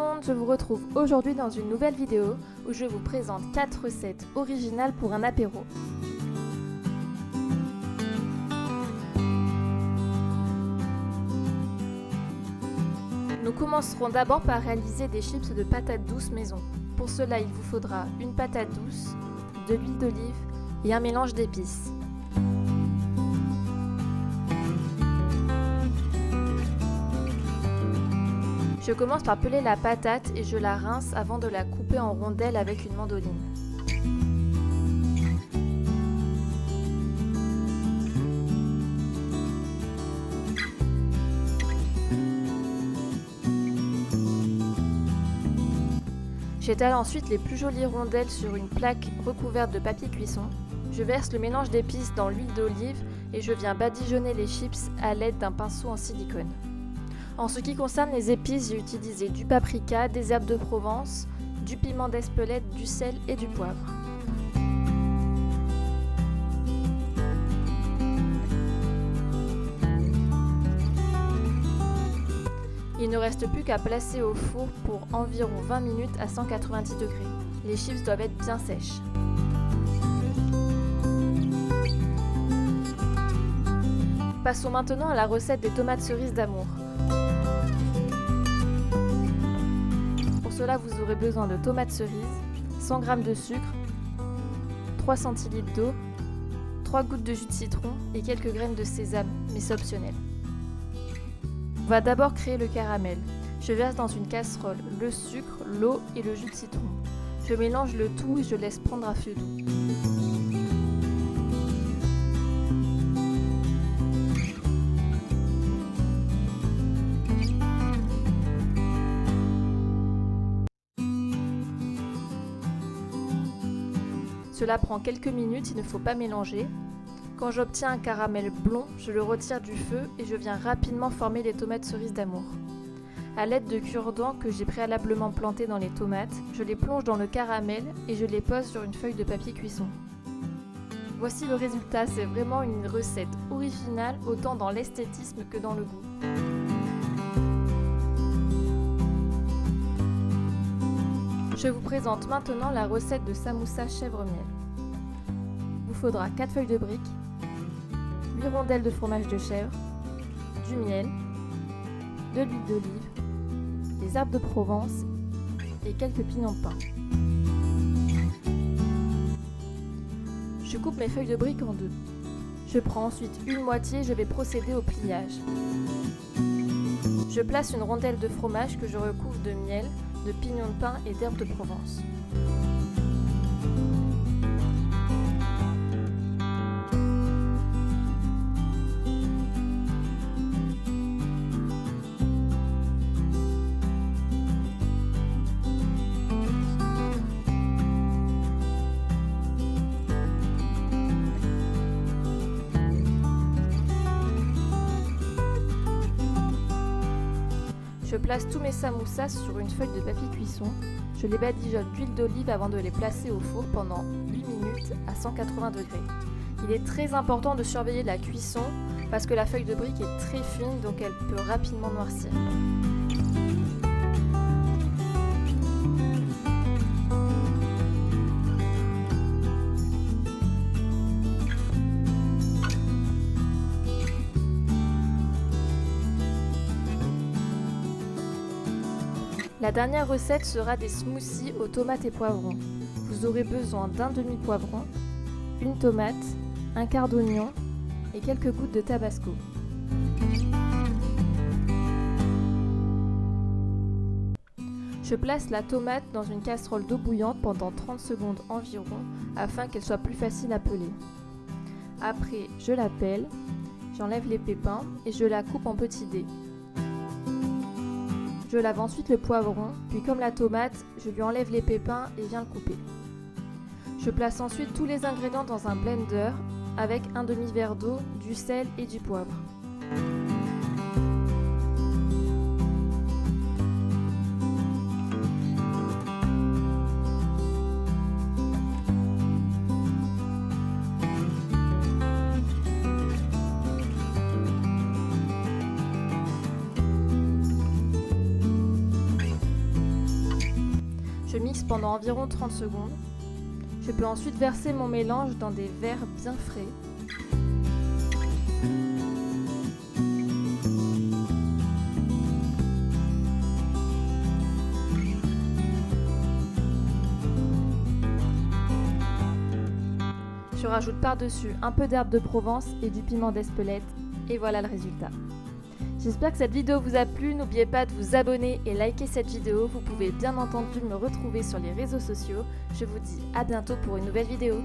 monde, je vous retrouve aujourd'hui dans une nouvelle vidéo où je vous présente 4 recettes originales pour un apéro. Nous commencerons d'abord par réaliser des chips de patates douces maison. Pour cela, il vous faudra une patate douce, de l'huile d'olive et un mélange d'épices. Je commence par peler la patate et je la rince avant de la couper en rondelles avec une mandoline. J'étale ensuite les plus jolies rondelles sur une plaque recouverte de papier cuisson. Je verse le mélange d'épices dans l'huile d'olive et je viens badigeonner les chips à l'aide d'un pinceau en silicone. En ce qui concerne les épices, j'ai utilisé du paprika, des herbes de Provence, du piment d'Espelette, du sel et du poivre. Il ne reste plus qu'à placer au four pour environ 20 minutes à 190 degrés. Les chips doivent être bien sèches. Passons maintenant à la recette des tomates cerises d'amour. Pour cela, vous aurez besoin de tomates cerises, 100 g de sucre, 3 centilitres d'eau, 3 gouttes de jus de citron et quelques graines de sésame, mais c'est optionnel. On va d'abord créer le caramel. Je verse dans une casserole le sucre, l'eau et le jus de citron. Je mélange le tout et je laisse prendre à feu doux. Cela prend quelques minutes, il ne faut pas mélanger. Quand j'obtiens un caramel blond, je le retire du feu et je viens rapidement former les tomates cerises d'amour. A l'aide de cure-dents que j'ai préalablement plantés dans les tomates, je les plonge dans le caramel et je les pose sur une feuille de papier cuisson. Voici le résultat, c'est vraiment une recette originale autant dans l'esthétisme que dans le goût. Je vous présente maintenant la recette de samoussa chèvre-miel. Il vous faudra 4 feuilles de briques, 8 rondelles de fromage de chèvre, du miel, de l'huile d'olive, des herbes de Provence et quelques pignons de pain. Je coupe mes feuilles de briques en deux. Je prends ensuite une moitié et je vais procéder au pliage. Je place une rondelle de fromage que je recouvre de miel, de pignons de pain et d'herbes de Provence. Je place tous mes samoussas sur une feuille de papier cuisson. Je les badigeonne d'huile d'olive avant de les placer au four pendant 8 minutes à 180 degrés. Il est très important de surveiller la cuisson parce que la feuille de brique est très fine donc elle peut rapidement noircir. La dernière recette sera des smoothies aux tomates et poivrons. Vous aurez besoin d'un demi-poivron, une tomate, un quart d'oignon et quelques gouttes de tabasco. Je place la tomate dans une casserole d'eau bouillante pendant 30 secondes environ afin qu'elle soit plus facile à peler. Après, je la pèle, j'enlève les pépins et je la coupe en petits dés. Je lave ensuite le poivron, puis comme la tomate, je lui enlève les pépins et viens le couper. Je place ensuite tous les ingrédients dans un blender avec un demi-verre d'eau, du sel et du poivre. Je mixe pendant environ 30 secondes. Je peux ensuite verser mon mélange dans des verres bien frais. Je rajoute par-dessus un peu d'herbe de Provence et du piment d'Espelette et voilà le résultat. J'espère que cette vidéo vous a plu, n'oubliez pas de vous abonner et liker cette vidéo, vous pouvez bien entendu me retrouver sur les réseaux sociaux. Je vous dis à bientôt pour une nouvelle vidéo.